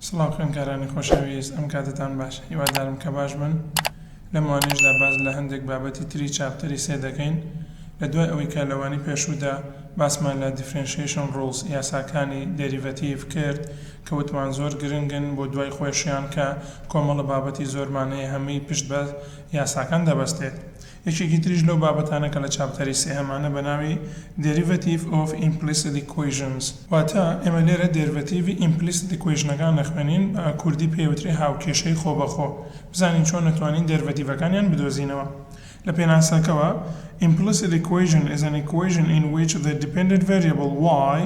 سڵاو خوێندکارانی خۆشەویست ئەم کاتتان باش هیوادارم کە باش بن لەم وانەیەشدا باز لە هەندێک بابەتی تری چاپتەری سێ دەکەین لە دوای ئەوەی کە لەوانی پێشوودا باسمان لە differentiation rules یاساکانی دێریڤەتیڤ کرد کە وتمان زۆر گرنگن بۆ دوای خۆشیان کە کۆمەڵە بابەتی زۆرمانەیە هەمووی پشت بە یاساکان دەبەستێت یەکێکی تریش لەو بابەتانە کە لە چاپتەری سێ هەمانە بەناوی derivative of implicit equations واتە ئێمە لێرە derivative implicit equationەکان نەخوێنین کوردی پێوتری هاوکێشەی خۆبەخۆ بزانین چۆن نەتوانین دێریڤەتیڤەکانیان بدۆزینەوە لە پێناسەکەوە implicit equation is an equation in which the dependent variable y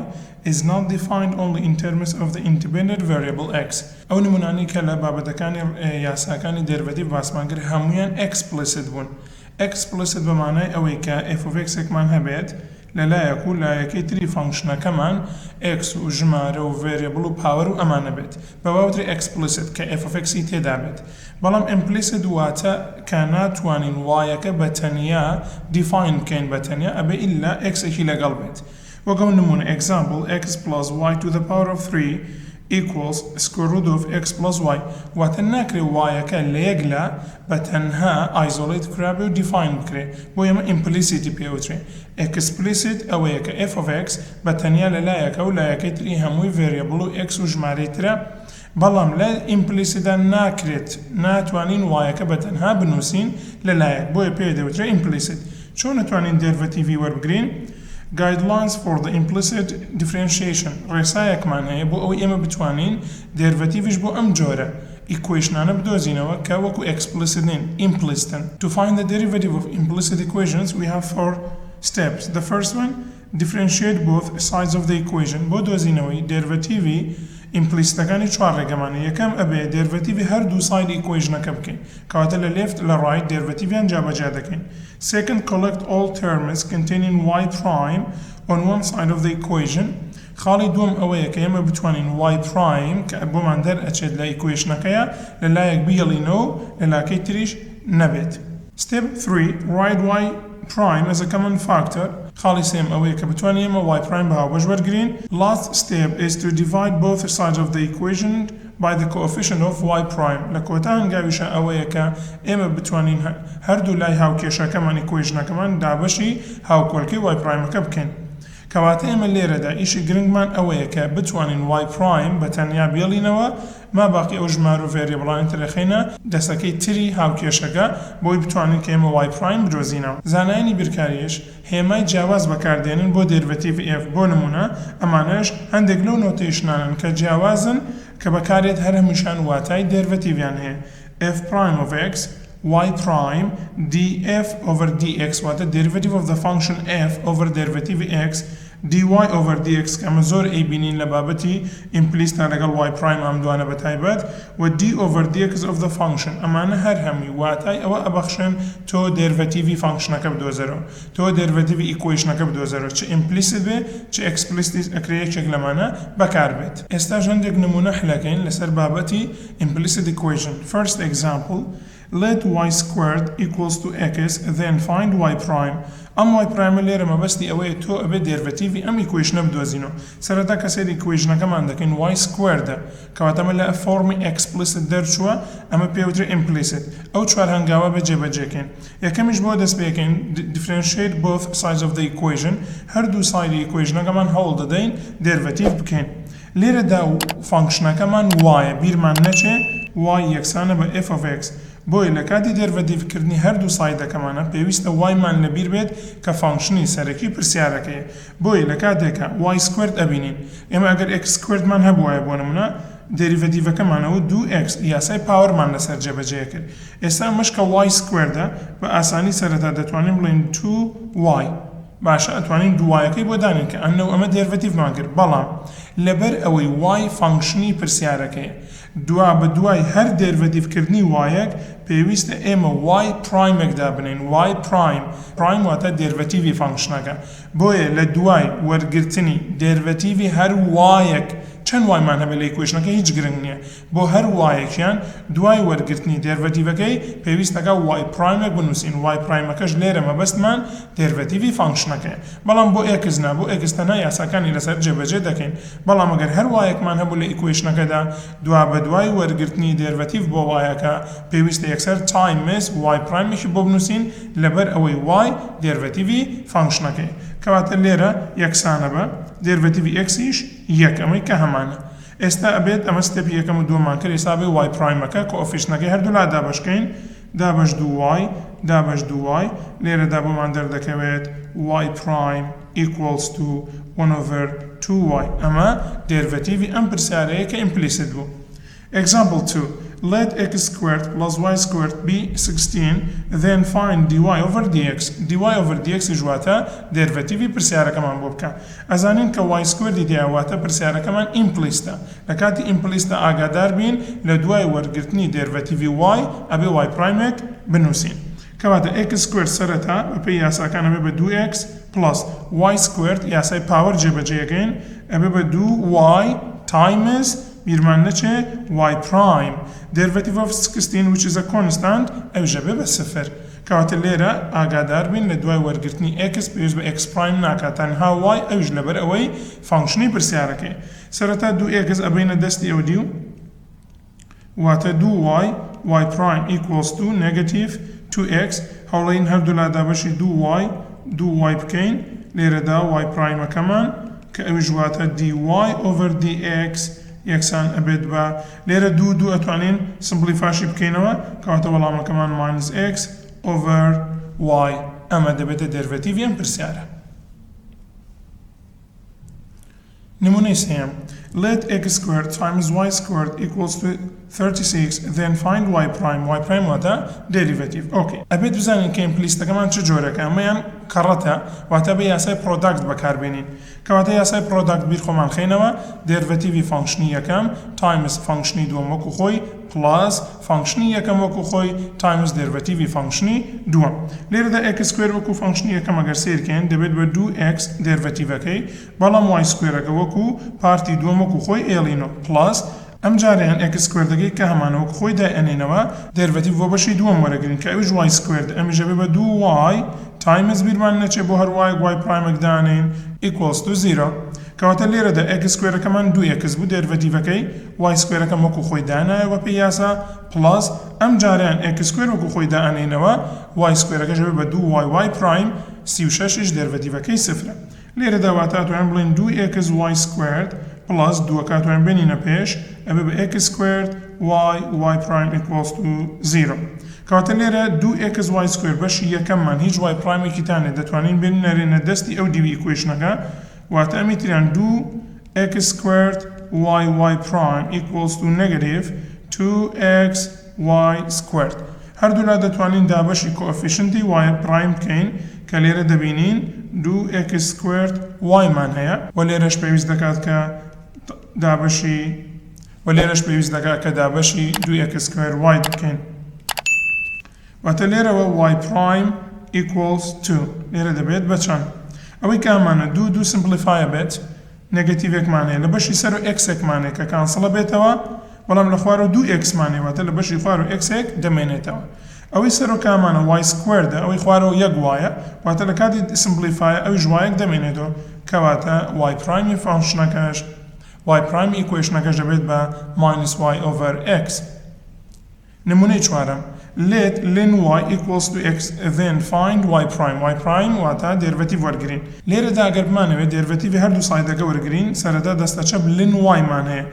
is not defined only in terms of the independent variable x ئەو نمونانی کە لە بابەتەکانی یاساکانی دێریڤەتیڤ باسمان کرد هەموویان explicit بوون explicit بمعنای ئەوەی کە f of x ێکمان هەبێت لەلایەک و لایەکەی تری فانکشنەکەمان x و ژمارە و variable و power و ئەمانە بێت بەواوتری explicit کە f of x تێدا بێت بەڵام implicit واتە کە ناتوانین وایەکە بەتەنیا define بکەین بەتەنیا ئەبێ ئیلا x ێکی لەگەڵ بێت وەکە نمونە example x plus y to the power of 3 equals square root of x plus y واتە ناکرێ وایەکە لە یەکلا بەتەنها isolate کرابێ و define بکرێ بۆ ئێمە implicit پێوترێ explicit ئەوەیە کە f of x بەتەنیا لە لایەکە و لایەکەی تری هەمووی variable و x و ژمارەی ترە بەڵام لە implicitدا ناکرێت ناتوانین وایەکە بەتەنها بنووسین لە لایەک بۆیە پێ دەوترێ implicit چۆن نتوانین دێریڤەتیڤی وەربگرین guidelines for the implicit differentiation ڕێسایەکمان هەیە بۆ ئەوەی ئێمە بتوانین دێریڤەتیڤش بۆ ئەم جۆرە equationانە بدۆزینەوە کە وەکو explicit نین implicitن to find the derivative of implicit equations we have 4 steps the first one differentiate both sides of the equation بۆ دۆزینەوەی دێریڤەتیڤی implicitەکانی چوار ڕێگەمانە یەکەم ئەبێ دێریڤەتیڤی هەردوو سایدی equationەکە بکەین کەواتە لە left لە right دێریڤەتیڤیان جابەجا دەکەین second collect all terms containing y prime on one side of the equation خاڵی دوم ئەوەیە کە ئێمە بتوانین y prime کە بۆمان دەرئەچێت لە equationەکەیە لە لایەک بگەڵینەوە لە لاکەی تریش نەبێت step 3 write y prime as a common factor خاڵی سێم ئەوەیە کە بتوانین ئێمە y prime بەهاوبەش وەرگرین last step is to divide both sides of the equation by the coefficient of y prime لە کۆتا هەنگاویشە ئەوەیە کە ئێمە بتوانین هەردوو لای هاوکێشەکەمان equationەکەمان دابەشی هاوکۆڵکەی y primeەکە بکەین کەواتە ئێمە لێرەدا ئیشی گرنگمان ئەوەیە کە بتوانین y prime بەتەنیا بێڵینەوە ما باقی ئەو ژمارە و ڤێریبڵانی ترەخینە دەستەکەی تری هاوکێشەکە بۆی بتوانین کە ئێمە y prime بدۆزینەوە زانایانی بیرکاریش هێمای جیاواز بەکاردێنن بۆ derivative f بۆ نمونە ئەمانەش هەندێک لەو نۆتیشنانن کە جیاوازن کە بەکارێت هەر هەمووشان واتای دێریڤەتیڤیان هەیە f prime of x y prime df over dx واتە derivative of the function f over derivative x dy over dx کە ئەمە زۆر ئەیبینین لە بابەتی implicit لەگەڵ y prime ئەم دوانە بەتایبەت و d over dx of the function ئەمانە هەر هەمووی واتای ئەوە ئەبەخشن تۆ derivative فانکشنەکە بدۆزەرەوە تۆ derivative equationەکە بدۆزەرەوە چ implicit بێ چ explicit ئەکرێ یەکێک لەمانە بەکار بێت ئێستاش هەندێک نمونە حلەکەین لەسەر بابەتی implicit equation first example let y squared equals to x then find y prime ئەم y prime لێرە مەبەستی ئەوەیە تۆ ئەبێ دێریڤەتیڤی ئەم equationە بدۆزینەوە سەرەتا کە سەیری equationەکەمان دەکەین y squaredە کەواتە ئەمە لە فۆرمی explicit دەرچووە ئەمە پێوترێ implicit ئەو چوار هەنگاوە بەجێبەجێکەین یەکەمیش بۆ دەست پێکەین differentiate both sides of the equation هەردوو سایدی equationەکەمان هەوڵ دەدەین دێریڤەتیڤ بکەین لێرەدا فانکشنەکەمان وایە بیرمان نەچێ y یەکسانە بە f of x بۆی لە کاتی دێریڤەتیڤکردنی هەردوو سایدەکەمانە پێویستە وایمان لەبیر بێت کە فانکشنی سەرەکی پرسیارەکەیە بۆی لە کاتێکە y squared ئەبینین ئێمە ئەگەر x squaredمان هەبوایە بۆ نمونە دێریڤەتیڤەکەمانەوە 2x یاسای پاوەرمان لەسەر جێبەجێ کرد ئێستا مشکە y squaredە بە ئاسانی سەرەتا دەتوانین بڵین 2y باشە ئەتوانین دوایەکەی بۆ دانین کە ئەمە دێریڤەتیڤمان کرد بەڵام لەبەر ئەوەی y فانکشنی پرسیارەکەیە دوا بە دوای هەر دێریڤەتیڤکردنی وایەک پێویستە ئێمە y پرایمێکدا بنین y prime واتە دێریڤەتیڤی فانکشنەکە بۆیە لە دوای وەرگرتنی دێریڤەتیڤی هەر وایەک چەند وایمان هەبێت لە ئیکویشنەکە هیچ گرنگ نییە بۆ هەر وایەکیان دوای وەرگرتنی دێرڤەتیڤەکەی پێویستەکە وای پرایمێک بنووسین وای پرایمەکەش لێرە مەبەستمان دێرڤەتیڤی فانکشنەکەیە بەڵام بۆ ئێکس نا بۆ ئێکس تەنها یاساکانی لەسەر جێبەجێ دەکەین بەڵام ئەگەر هەر وایەکمان هەبوو لە ئیکویشنەکەدا دوا بە دوای وەرگرتنی دێرڤەتیڤ بۆ وایەکە پێویستە یەکسەر تایمز وای پرایمێکی بۆ بنووسین لەبەر ئەوەی وای دێرڤەتیڤی فانکشنەکەی کەواتە لێرە یەکسانە بە دێرڤەتیڤی ئێکسیش یەک ئەمەی کە هەمانە ئێستا ئەبێت ئەمە ستێپی یەکەم و دووەمان کرد ئێستا بێ وای پرایمەکە کۆئۆفیشنەکەی هەردوو لا دابەشکەین دابەش دوو وای دابەش دوو وای لێرەدا بۆمان دەردەکەوێت وای پرایم equals to 1/2y ئەمە دێرڤەتیڤی ئەم پرسیارەیە کە implicit بوو example 2 let x squared plus y squared be 16 then find dy over dx dy over dx جواتە دێرڤەتیڤی پرسیارەکەمان بۆ بکە ئەزانین کە y squared دیاواتە پرسیارەکەمان implicitە لە کاتی implicitە ئاگادار بین لە دوای وەرگرتنی دێرڤەتیڤی y ئەبێ y پرایمێک بنووسین کەواتە x squared سەرەتا بەپێی یاساکان ئەبێ بە 2x plus y squared یاسای پاوەر جێبەجێەکەین ئەبێ بە 2y times بیرمان نەچێ y prime derivative of 16 which is a constant ئەوژە بێ بە سفر کەواتە لێرە ئاگادار بین لە دوای وەرگرتنی x پێویست بە x prime ناکات تەنها y ئەوژ لەبەر ئەوەی فانکشنی پرسیارەکەی سەرەتا 2x ئەبینە دەستی ئەو دیو واتە 2y y prime equals to negative 2x هەوڵین هەردوو لا دابەشی 2y بکەین لێرەدا y پرایمەکەمان کە ئەویش واتە dy over dx یەکسان ئەبێت بە لێرە دوو ئەتوانین سمپلیفاشی بکەینەوە کەواتە وەڵامەکەمان minus x over y ئەمە دەبێتە دێرڤەتیڤی ئەم پرسیارە نمونەی سێم let x squared times y squared equals to 36 then find y prime واتە derivative okay ئەبێت بزانین کە implicitەکەمان چه جۆرەکە ئەمەیان کەڕەتە واتە بە یاسای product بەکاربێنین کەواتە یاسای product بیر خۆمان خێنەوە derivative فانکشنی یەکەم times فانکشنی دووەم وەکو خۆی plus فانکشنی یەکەم وەکو خۆی times derivative فانکشنی دووەم لێرەدا x square وەکو فانکشنی یەکەم ئەگەر سیرکەین دەبێت بە 2x derivative-ەکەی بەڵام y square-ەکە وەکو پارتی دووەم وەکو خۆی ئێڵینەوە plus ئەم جاریان x squared-ەکەی کە هەمانەوە خۆی دائێنینەوە دێرڤەتیڤ بۆ بەشی دووەم وەرەگرین کە ئەویش y squared ئەمیژە بێ بە 2y times بیرمان نەچێ بۆ هەر y پرایمێک دانین equals to 0 کەواتە لێرەدا x squared-ەکەمان 2x بوو دێرڤەتیڤەکەی y squared-ەکەم وەکو خۆی دانایەوە پێی یاسا plus ئەم جاریان x squared وەکو خۆی دائێنینەوە y squared-ەکەش بێ بە 2y prime 36 دێرڤەتیڤەکەی سفرە لێرەدا واتە ئەتوانین بڵێن 2xy squared plus 2 کاتوان بینینە پێش ئەبێ بە x squared y prime equals to 0 کەواتە لێرە 2xy squared بەشی یەکەممان هیچ y prime-ێکی تانێ دەتوانین بینەرێنە دەستی ئەو دیوی ئیکویشنەکە واتە ئەمی تریان 2x squared y prime equals to negative 2xy squared هەردوو لا دەتوانین دابەشی کۆئۆفیشنتی y prime بکەین کە لێرە دەبینین 2x squared y مان هەیە و لێرەش پێویست دەکات کە دابەشی 2x squared y بکەین واتە لێرەوە y prime equals 2 لێرە دەبێت بە چەند ئەوەی کامانە دوو سمپلیفایە بێت نێگەتیڤێکمانەیە لە بەشی سەر و x-ێکمانەیە کە کانسڵە بێتەوە بەڵام لە خوار و 2x-مانەیە واتە لە بەشی خوار و x-ێک دەمێنێتەوە ئەوەی سەر و کامانە y squared ئەوەی خوارەوە یەک وایە واتە لە کاتی سمپلیفایە ئەوی ژوایەک دەمێنێتەوە کەواتە y prime فانکشنەکەش y prime equationەکەش دەبێت بە minus y over x نمونەی چوارەم let ln y equals to x then find y prime واتە derivative وەرگرین لێرەدا ئەگەر بمانەوێت derivative هەردوو سایدەکە وەرگرین سەرەتا دەستە چەپ ln y مان هەیە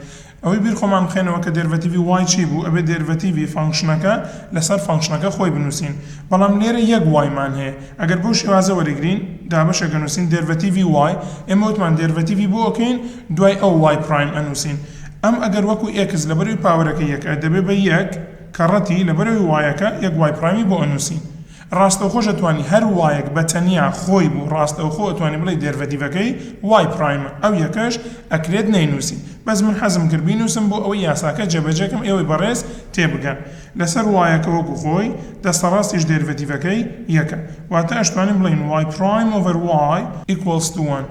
ئەوەی بیر خۆمان بخێنەوە کە derivative y چی بوو ئەبێ derivative فانکشنەکە لەسەر فانکشنەکە خۆی بنووسین بەڵام لێرە یەک y مان هەیە ئەگەر بەو شێوازە وەرگرین دابەشەکە نووسین derivative y ئێمە وتمان derivative بۆ ئۆکەین دوای ئەو y prime ئەنووسین ئەم ئەگەر وەکو x لەبەروی پاوەرەکە یەک دەبێ بە یەک کەڕەتی لەبەروی y-ەکە یەک y prime بۆ ئەنووسین ڕاستەوخۆش ئەتوانی هەر وایەک بە تەنیا خۆی بوو ڕاستەوخۆ ئەتوانی بڵێ دێرڤەتیڤەکەی y prime ئەو یەکەش ئەکرێت نەینووسی بەس من حەزم کرد بینووسم بۆ ئەوەی یاساکە جێبەجێکم ئێوەی بەڕێز تێبگەن لەسەر وایەکە وەکو خۆی دەستە ڕاستیش دێرڤەتیڤەکەی یەکە واتە ئەشتوانین بڵین y prime over y equals to 1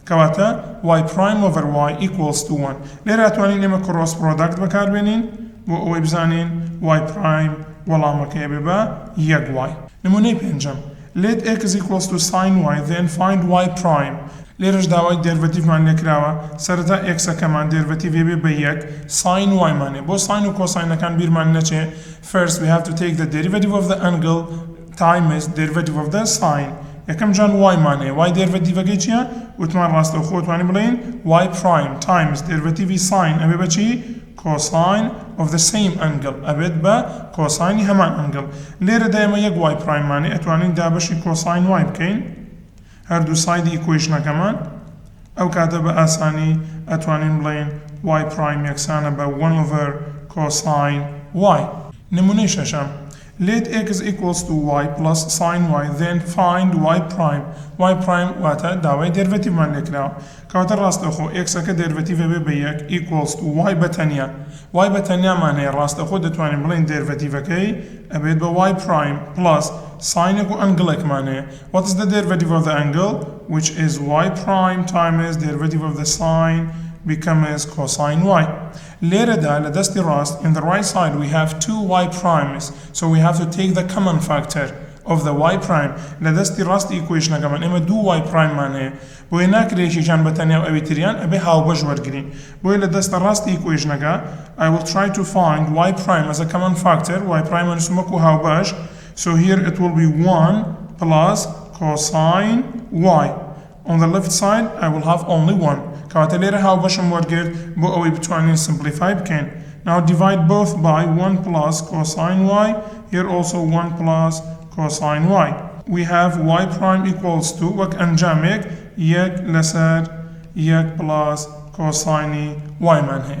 كواتا y prime over y equals to 1 ليرة اتوانين اما cross product بكار بينين بو اوي بزانين y prime ولامك يبقى يك y نموني بينجم let x equals to sin y then find y prime ليرش داوای derivative مان لكراوا سرتا x كمان derivative يبقى بيك sin y ماني بو sin و cosine كان بير مان نچه first we have to take the derivative of the angle times derivative of the sine يكم جان y ماني y derivative اگه چيا وتمان راستو خود واني بلين y prime times derivative sine ابي بچي cosine of the same angle ابد با cosine همان angle ليرة دايما يك y prime ماني اتوانين دابشي cosine y بكين هر دو سايد ايكويشن كمان او كاتب اساني اتوانين بلين y prime يكسانا با 1 over cosine y نموني ششم let x equals to y plus sin y then find y prime واتا داوي derivative من لكنا كواتا راست اخو x اكا derivative بيك equals to y بتانيا معنى راست اخو دتواني بلين derivative اكي ابيد با y prime plus sin اكو angle معنى what is the derivative of the angle which is y prime times derivative of the sine becomes cosine y. Later لدستي راست in the right side we have 2y primes so we have to take the common factor of the y prime لدستي راست equation كمان اما 2y prime معناه بو هناك ريشي كان بتانيا و ابيتريان ابي هاو بجور جرين بو لدست راست equation كا I will try to find y prime as a common factor y prime نسمكو هاو باش so here it will be 1 plus cosine y on the left side I will have only 1 كواتليرا هاو باشم ورقر بو اوي بتوانين simplify بكين now divide both by 1 plus cosine y here also 1 plus cosine y we have y prime equals to وك انجامك يك لسر يك plus cosine y من هي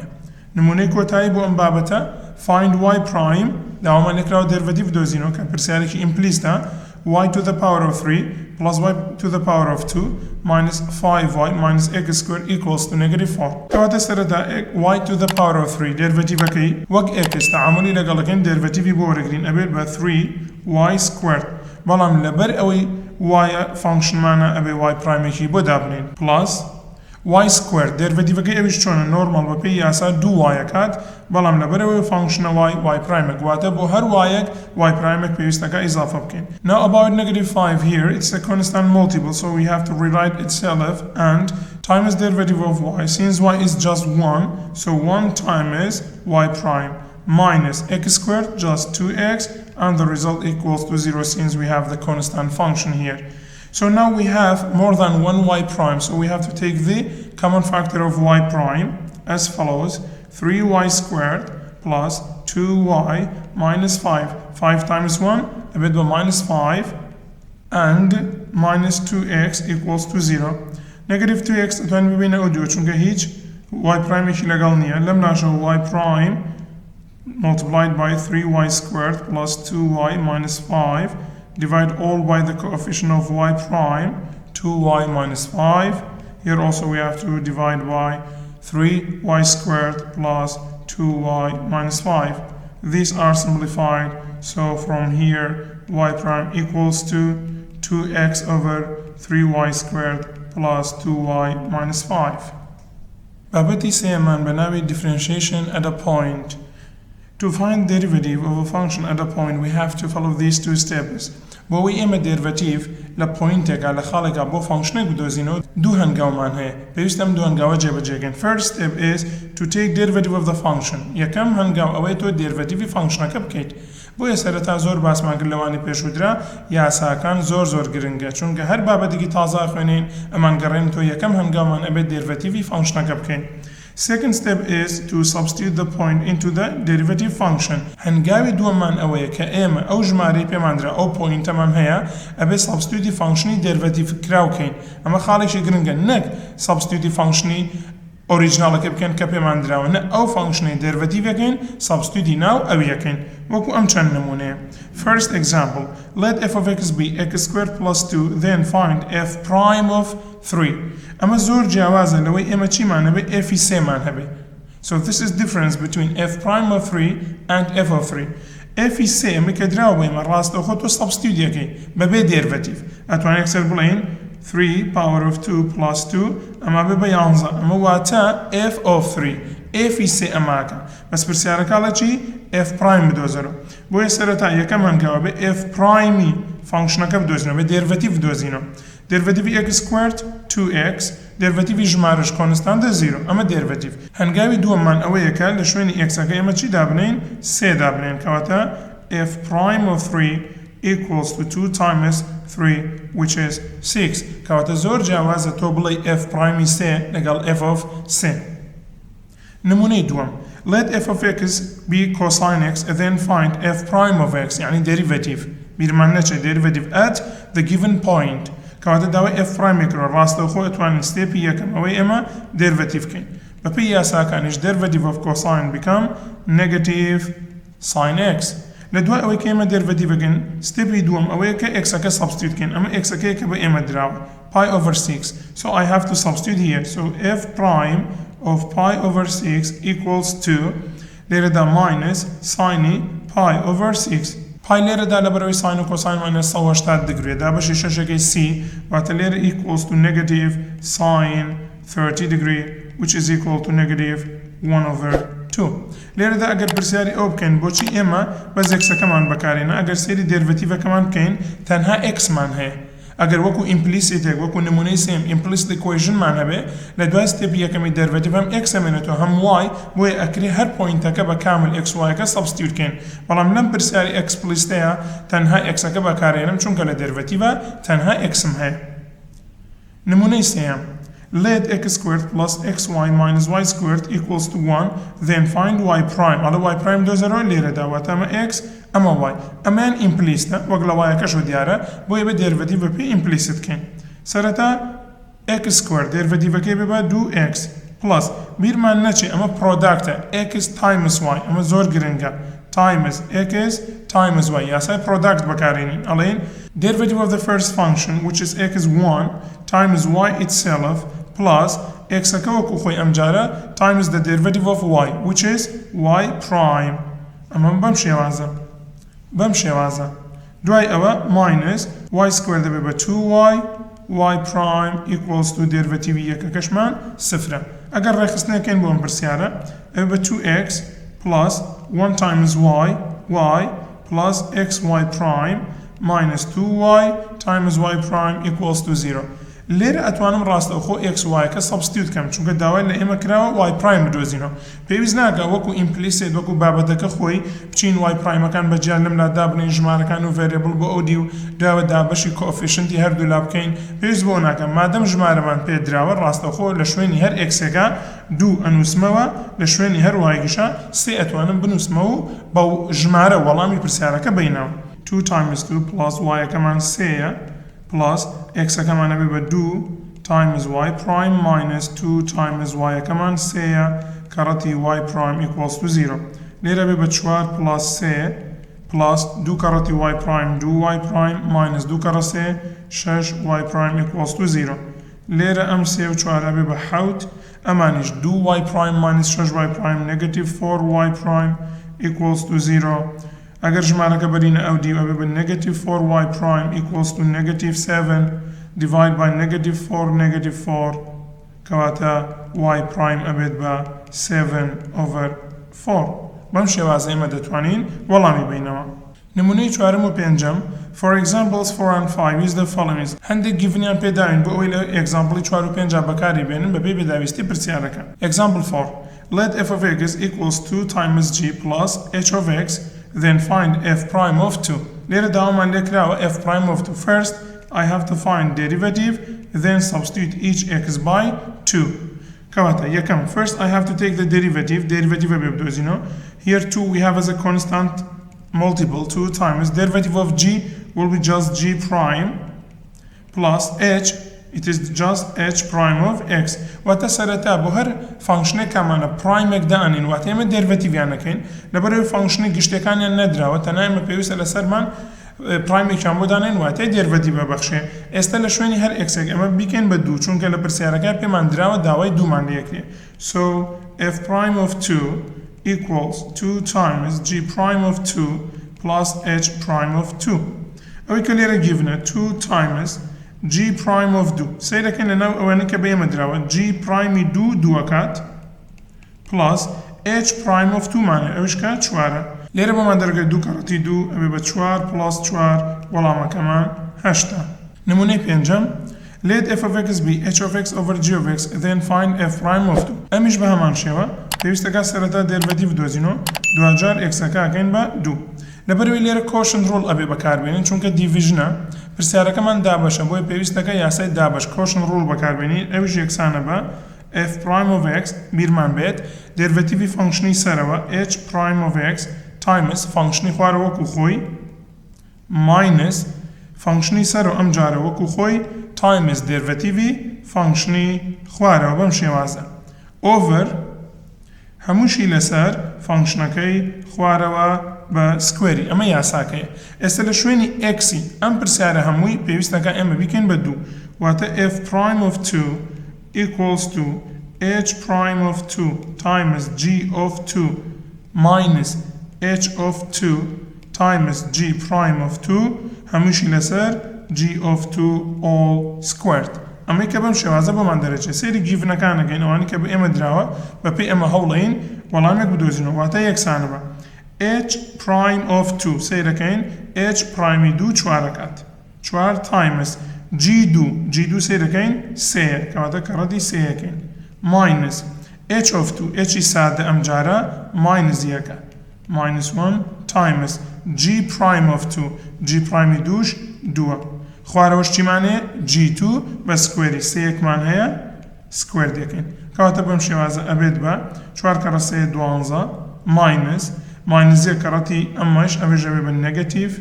نموني كوتاي بو امبابتا find y prime داوما نكراو derivative دوزينو كبرسيالك implicit y to the power of 3 plus y to the power of 2 minus 5y minus x squared equals to negative 4 كواتا سردا y to the power of 3 derivative كي وق x تعاملي لقلقين derivative بورقرين أبيل ب 3y squared بلام لبر أوي y function معنا أبي y prime كي بدابنين plus y squared derivative كي أبيش شون normal ببي ياسا 2y كات بلام لبر أوي function y prime كواتا بو هر y prime بيستكا إضافة بكين now about negative 5 here it's a constant multiple so we have to rewrite itself and times derivative of y since y is just 1 so 1 times y prime minus x squared just 2x and the result equals to 0 since we have the constant function here. So now we have more than one y prime, so we have to take the common factor of y prime as follows: 3y squared plus 2y minus 5. 5 times 1, a bit of minus 5, and minus 2x equals to 0. Negative 2x اتوان ببینه اودیو چونکه هیچ y prime ایشی لگل نیه. لم نشو y prime multiplied by 3y squared plus 2y minus 5. Divide all by the coefficient of y prime, 2y minus 5. Here also we have to divide by 3y squared plus 2y minus 5. These are simplified, so from here y prime equals to 2x over 3y squared plus 2y minus 5. بابتي سيمان بناوي differentiation at a point. To find derivative of a function at a point, we have to follow these two steps. But we aim a derivative la pointek على خالق abo function بدوزينو دو هنگاو من هي. بيستم دو هنگاو جب جيگن. First step is to take derivative of the function. يكم هنگاو اوي تو derivative function كبكيت. بو يسرتا زور باس ما قلواني پیشودرا یا ساکان زور گرنگه چونکه هر بابدگی تازه خوینین امان گرین تو یکم هنگاو من ابد derivative function كبكين. Second step is to substitute the point into the derivative function. هنگاوی دومان اوه که ایم او جماری پیماندرا او point من هيا ابي substitute functioni derivative کراو کین. اما خالش گرنگه نک substitute functioni original كبكن كبيماندرا ونه او functioni derivative کین substitute now او یکین. وكو ام چند نمونه. First example, let f of x be x squared plus 2, then find f prime of 3. اما زور جوازه لوي اما چی معنی به f سه معنی به. So this is difference between f prime of 3 and f of 3. f سه مكدراو بيما راست اخو تو substitute يكي ببه derivative. اتوان اكسر بلين 3 power of 2 plus 2 ئەمە بێ بە 11 ئەمە واتە f of 3 f سێ ئەماکە بەس پرسیارەکە چی f prime بدۆزەرەوە بۆیە سەرەتا یەکەم هەنگاوە بێ f prime فانکشنەکە بدۆزینەوە بێ دێرڤەتیڤ بدۆزینەوە دێرڤەتیڤی x squared 2x دێرڤەتیڤی ژمارەش کۆنستانتە 0 ئەمە دێرڤەتیڤ هەنگاوی دووەممان ئەوەیەکە لە شوێنی x-ەکە ئێمە چی دابنین 3 دابنین کەواتە f prime of 3 equals to 2 times 3 which is 6 کەواتە زۆر جیاوازە تۆ بڵێ f prime 3 لەگەڵ f of 3 نمونەی دووەم let f of x be cosine x and then find f prime of x يعني derivative بیرمان نەچێ derivative at the given point کەواتە داوای f prime کرۆ ڕاستەوخۆ ئەتوانین ستێپی یەکەم ئەوەی ئێمە derivative بکەین بەپێی یاساکانیش derivative of cosine become negative sin x لە دوای ئەوەی کە ئێمە derivative بکەین ستێپی دووەم ئەوەیە کە x-ەکە substitute بکەین ئەمە x-ەکەیە کە بە ئێمە دراوە pi over 6 so I have to substitute here so f prime of pi over 6 equals to لێرەدا minus sine pi over 6 pi لێرەدا لەبەرەوەی sine و cosine minus 180 degree دا بەشی شەشەکەی c واتە لێرە equals to negative sine 30 degree which is equal to negative 1 over 2 لێرەدا ئەگەر پرسیاری ئەو بکەین بۆچی ئێمە بەس x-ەکەمان بەکارێنە ئەگەر سێری دێرڤەتیڤەکەمان بکەین تەنها x-مان هەیە ئەگەر وەکو implicitێک وەکو نمونەی سێم implicit equationمان هەبێ لە دوای ستێپی یەکەمی derivative هەم x ئەمێنێتەوە هەم y بۆیە ئەکرێ هەر پۆینتەکە بە کامل x y-ەکە substitute بکەین بەڵام لەم پرسیاری explicitەیە تەنها x-ئەکە بەکارێنم چونکە لە derivative تەنها x-م هەیە نمونەی سێم let x squared plus xy minus y squared equals to 1 then find y prime ئەڵە y prime دۆزەرەوە لێرەدا واتە ئەمە x ئەمە y ئەمان implicitە وەک لە y-ەکەشەوە دیارە بۆیە بە derivative بە پێی implicit بکەین سەرەتا x squared derivative-ەکەی بێ بە 2x plus بیرمان نەچێ ئەمە product-ە x times y ئەمە زۆر گرنگە times x times y یاسای product بەکارێنین ئەڵێن derivative of the first function which is x1 times y itself plus x-ەکە وەکو خۆی ئەمجارە times the derivative of y which is y prime ئەمە بەم شێوازە دوای ئەوە minus y squared دەبێت بە 2y y prime equals to derivative یەکەکەشمان سفرە ئەگەر ڕێخستنەکەین بۆ ئەم پرسیارە ئەوێ بە 2x plus 1 times y plus xy prime minus 2y times y prime equals to 0 لێرە ئەتوانم ڕاستەوخۆ xy-کە substitute کەم چونکە داوای لە ئێمە کراوە y prime بدۆزینەوە پێویست ناکە وەکو implicit وەکو بابەتەکە خۆی بچین y prime-ئەکان بەجیان لەم لا دابنین ژمارەکان و variable بۆ ئەو دی و داوە دابەشی coefficient-ی هەردوو لا بکەین پێویست بۆ ناکە مادەم ژمارەمان پێ دراوە ڕاستەوخۆ لە شوێنی هەر x-ێکە 2 ئەنووسمەوە لە شوێنی هەر y-گیشە 3 ئەتوانم بنووسمەوە و بەو ژمارە وەڵامی پرسیارەکە بینەوە 2 times 2 plus y-ەکەمان 3 plus x-ئەکەمان ئەبێ بە 2 times y prime minus 2 times y-ئەکەمان 3 کەڕەتی y prime equals to 0 لێرە بێ بە 4 plus 3 plus 2 کەڕەتی y prime 2 y prime minus 2 کەڕە 3 6 y prime equals to 0 لێرە ئەم 3 و 4 بێ بە 7 ئەمانیش 2 y prime minus 6 y prime negative 4 y prime equals to 0 ئەگەر ژمارەکە بەرینە ئەو دی ئەبێ بە negative 4y prime equals to negative 7 divide by negative 4 negative 4 کەواتە y prime ئەبێت بە 7 over 4 بەم شێوازە ئێمە دەتوانین وەڵامی بینەوە نمونەی چوارم و پێنجەم for examples 4 and 5 use the following هەندێک گیڤنیان پێداوین بۆ ئەوەی لە example 4 و 5 بەکاری بێنن بەبێ بێداویستی پرسیارەکە example 4 let f of x equals 2 times g plus h of x then find f prime of 2 لێرە داوامان لێکراوە f prime of 2 first I have to find derivative then substitute each x by 2 کەواتە یەکەم first I have to take the derivative بێ بدۆزینەوە here 2 we have as a constant multiple 2 times derivative of g will be just g prime plus h it is just h prime of x واتە سەرەتا بۆ هەر فانکشنێکمانە پرایمێک دانین واتە ئێمە دێرڤەتیڤیانەکەین لەبەرەوەی فانکشنی گشتەکانیان نەدراوە تەنها ئێمە پێویستە لەسەرمان پرایمێکیان بۆ دانین واتای دێرڤەتیڤە بەخشێ ئێستا لە شوێنی هەر ئێکسێک ئەمە بیکەین بە 2 چونکە لە پرسیارەکە پێمان دراوە داوای دوومان لێکرێ so f prime of 2 equals 2 times g prime of 2 plus h prime of 2 ئەوەی کە لێرە given 2 times g prime of 2 سيركن لنا اواني كبير مدراوة g prime 2 دوكات plus h prime of 2 معنى اوش كات شوارة ليرة بما درجة 2 كرتي 2 ابي بتشوار plus شوار ولا ما كمان هشتا نموني بينجم let f of x be h of x over g of x then find f prime of 2 امش بها مانشيوا پێویستەکە سەرەتا دێرڤەتیڤ دۆزینەوە دوجار ئێکسەکە ئەکەین بە 2 لەبەرەوەی لێرە کۆشن ڕۆڵ ئەبێ بەکاربێنین چونکە دیڤیژنە پرسیارەکەمان دابەشە بۆیە پێویستەکە یاسای دابەش کۆشن ڕۆڵ بەکاربێنین ئەویش یەکسانە بە f prime of x بیرمان بێت دێرڤەتیڤی فانکشنی سەرەوە h prime of x times فانکشنی خوارە وەکو خۆی minus فانکشنی سەرەوە ئەم جارە وەکو خۆی times دێرڤەتیڤی فانکشنی خوارەوە بەم شێوازە over هەمووشی لەسەر فانکشنەکەی خوارەوە بە سکوێری ئەمە یاساکەیە ئێستا لە شوێنی ئێکسی ئەم پرسیارە هەمووی پێویستەکە ئێمە بیکەین بە 2 واتە f prime of 2 equals to h prime of 2 times g of 2 minus h of 2 times g prime of 2 هەمووشی لەسەر g of 2 all squared ئەمەی کە بەم شێوازە بۆمان دەرەچێت سێری گیڤنەکانەکەین ئەوانی کە بە ئێمە دراوە بە پێی ئەمە هەوڵەین وەڵامێک بدۆزینەوە واتە یەکسانە بە h prime of 2 سیرەکەین h prime 2 چوارەکات 4 times g2 سیرەکەین 3 کەواتە کەڕەتی 3 یەکەین minus h of 2 h سادە ئەم جارە minus یەکە minus 1 times g prime of 2 g prime 2 2 خوارەوەش چیمانەیە g2 بە سکوێری 3 یەکمان هەیە سکوێر دەکەین کەواتە بەم شێوازە ئەبێت بە 4 کەڕە 3 12 minus یەک کەڕەتی ئەمەش ئەبێژەوێ بە negative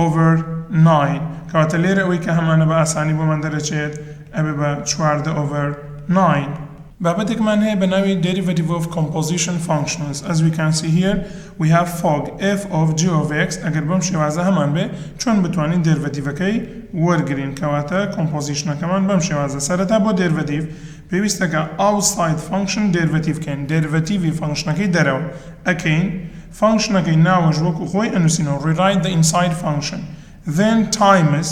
over 9 کەواتە لێرە ئەوەی کە هەمانە بە ئاسانی بۆمان دەرەچێت ئەبێ بە 14 over 9 بابەتێکمان هەیە بە ناوی derivative of composition functions as we can see here we have fog f of g of x ئەگەر بەم شێوازە هەمان بێ چۆن بتوانین دێرڤەتیڤەکەی وەرگرین کەواتە کۆمپۆزیشنەکەمان بەم شێوازە سەرەتا بۆ دێرڤەتیڤ پێویستەکە outside function دێرڤەتیڤ بکەین دێرڤەتیڤی فانکشنەکەی دەرەوە ئەکەین فانکشنەکەی ناوەش وەکو خۆی ئەنووسینەوە rewrite the inside function then times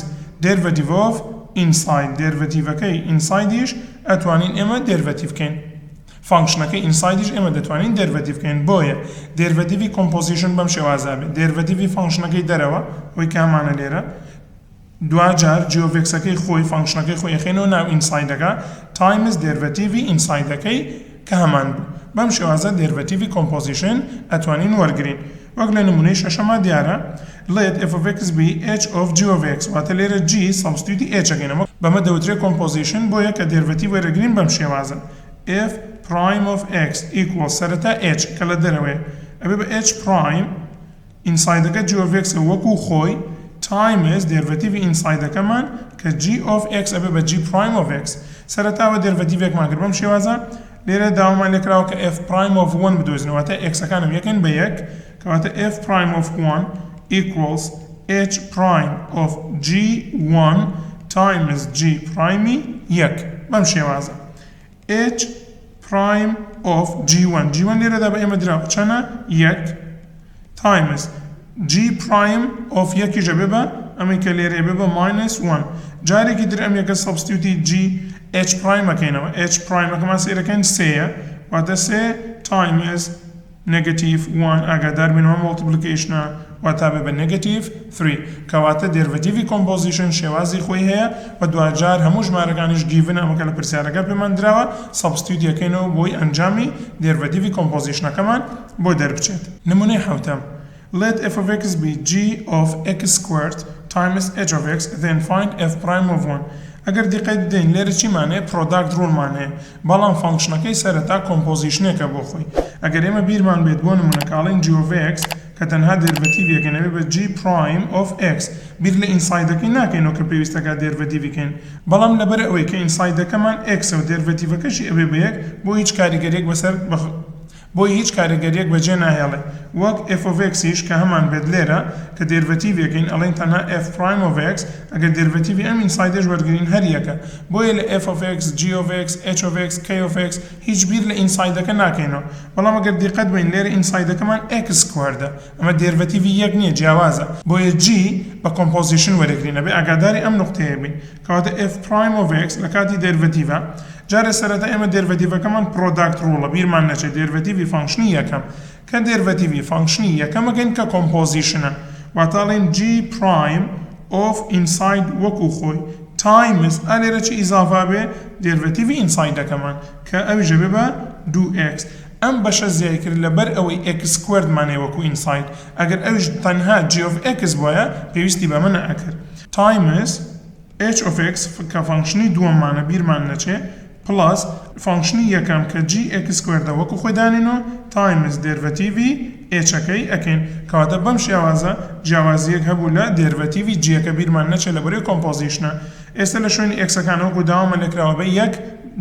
derivative of inside دێرڤەتیڤەکەی insideیش ئەتوانین ئێمە دێرڤەتیڤ بکەین فانکشنەکەی insideیش ئێمە دەتوانین دێرڤەتیڤ بکەین بۆیە دێرڤەتیڤی کۆمپۆزیشن بەم شێوازە بێت دێرڤەتیڤی فانکشنەکەی دەرەوە ئەوەی کامانە لێرە دوجار جیۆڤێکسەکەی خۆی فانکشنەکەی خۆی یەخێنەوە ناو ئینسایدەکە تایمز دێرڤەتیڤی ئینسایدەکەی کە هەمان بوو بەم شێوازە دێرڤەتیڤی کۆمپۆزیشن ئەتوانین وەرگرین وەک لە نمونەی شەشەمە دیارە let f of x be h of g of x واتە لێرە g سەبستیوتی h ئەکەینەوە بەمە دەوترێت کۆمپۆزیشن بۆیە کە دێرڤەتیڤ وەرەگرین بەم شێوازە f prime of x equals سەرەتا h کە لە دەرەوەی ئەبێ بە h prime ئینسایدەکە g of x وەکو خۆی times derivative inside-ەکەمان کە g of x ئەبێ بە g prime of x سەرەتاوە دێرڤەتیڤێکمان کرد بەم شێوازە لێرە داوامان لێکراوە کە f prime of 1 بدۆزینەوە واتە x-ئەکانم یەکەن بە یەک کەواتە f prime of 1 equals h prime of g1 times g prime یەک بەم شێوازە h prime of g1 لێرە دا بە ئێمە دراوە چەنە یەک times g prime of یەکی ژەبێ بە ئەمەی کە لێرە بێ بە minus 1 جارێکی در ئەم یەکە سەبستیوتی g h prime ئەکەینەوە h prime ئەکەمان سێرەکەین سێیە واتە سێ times negative 1 ئاگادار بینەوە multiplicationە واتا بێ بە negative 3 کەواتە دێرڤەتیڤی کۆمپۆزیشن شێوازی خۆی هەیە و دوجار هەموو ژمارەکانیش گیڤن ئەمەکە لە پرسیارەکە پێمان دراوە سەبستیوت یەکەینەوە بۆی ئەنجامی دێرڤەتیڤی کۆمپۆزیشنەکەمان بۆ دەربچێت نمونەی حوتەم let f of x be g of x squared times h of x then find f prime of 1 ئەگەر دیقەت بدەین لێرە چیمانەیە پرۆداکت ڕوڵمانەیە بەڵام فانکشنەکەی سەرەتا کۆمپۆزیشنێکە بۆ خۆی ئەگەر ئێمە بیرمان بێت بۆ نمونەکاڵین g of x کە تەنها دێرڤەتیڤێکەنەوێ بە g prime of x بیر لە ئینسایدەکەی ناکەینەوە کە پێویستەکە دێرڤەتیڤیکەین بەڵام لەبەر ئەوەی کە ئینسایدەکەمان x و دێرڤەتیڤەکەشی ئەبێ بە یەک بۆ هیچ کاریگەریەک بۆی هیچ کارێگەریەک بەجێ ناهێڵێ وەک f of x ش کە هەمان بێت لێرە کە دێرڤەتیڤێکین ئەڵێن تەنها f prime of x ئەگەر دێرڤەتیڤی ئەم ئینسایدەش وەرگرین هەر یەکە بۆیە لە f of x g of x h of x k of x هیچ بیر لە ئینسایدەکە ناکەینەوە بەڵام ئەگەر دیقەت بین لێرە ئینسایدەکەمان x سکوەردە ئەمە دێرڤەتیڤی یەک نییە جیاوازە بۆیە g بە کۆمپۆزیشن وەرەگرینە بێ ئاگاداری ئەم نقطەیە بین کەواتە f prime of x لە کاتی دێرڤەتیڤە جارە سەرەتا ئێمە دێرڤەتیڤەکەمان پرۆداکت ڕوڵە بیرمان نەچێت دێرڤەتیڤی فانکشنی یەکەم کە دێرڤەتیڤی فانکشنی یەکەمەکەین کە کۆمپۆزیشنە واتاڵێن g prime of inside وەکو خۆی times ئالێرە چی ئیزافا بێ دێرڤەتیڤی ئینسایدەکەمان کە ئەویژە بێ بە 2x ئەم بەشە زیای کرد لەبەر ئەوەی x سکوەرد مانێ وەکو ئینساید ئەگەر ئەویش تەنها g of x بۆیە پێویستی بە منە ئەکرد times h of x کە فانکشنی دووەممانە بیرمان نەچێ plus فانکشنی یەکەم کە g x سکوەردە وەکو خۆی دانینەوە times دێرڤەتیڤی h-ەکەی ئەکەین کەواتە بەم شێوازە جیاوازیەک هەبوو لە دێرڤەتیڤی g-ەکە بیرمان نەچێ لەبەرەوەی کۆمپۆزیشنە ئێستا لە شوێنی x-ەکانەوە وەکو داوامە لێکراوە بە یەک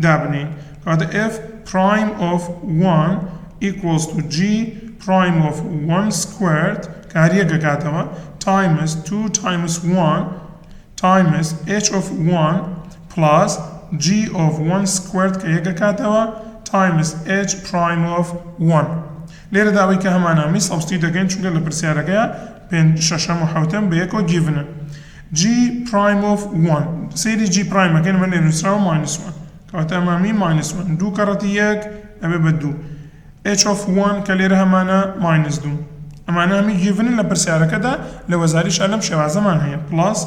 دابنین کەواتە f prime of 1 equals to g prime of 1 squared کە هەر یەک دەکاتەوە times 2 times 1 times h of 1 plus g of 1 squared کە یەک دەکاتەوە times h prime of 1 لێرە داوای کە هەمانامی سەبستی دەکەین چونکە لە پرسیارەکەیە شەشەم و حەوتەم بە یەکەوە گیڤنە g prime of 1 سەیری g prime ئەکەین من لێ نووسراوە minus 1 کەواتە ئەمامی minus 1 دوو کەڕەتی یەک ئەبێ بە دوو h of 1 کە لێرە هەمانە minus 2 ئەمانە هەمی گیڤنن لە پرسیارەکەدا لە وەزاریش لەم شێوازەمان هەیە plus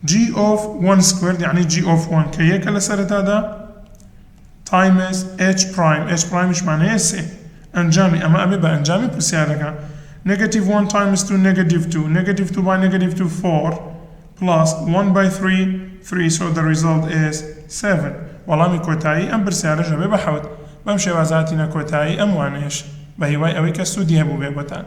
g of 1 squared يعني g of 1 کە یەکە لە سەرەتادا times h prime ش معنەیە سێ ئەنجامی ئەمە ئەبێ بە ئەنجامی پرسیارەکە negative 1 times 2 negative 2 negative 2 by negative 2 4 plus 1 by 3 so the result is 7 وەڵامی کۆتایی ئەم پرسیارەش ئەبێ بە حەوت بەم شێوازاتینە کۆتایی ئەم وانەیەش بە هیوای ئەوەی کە سوودی هەبوو بێ بۆتان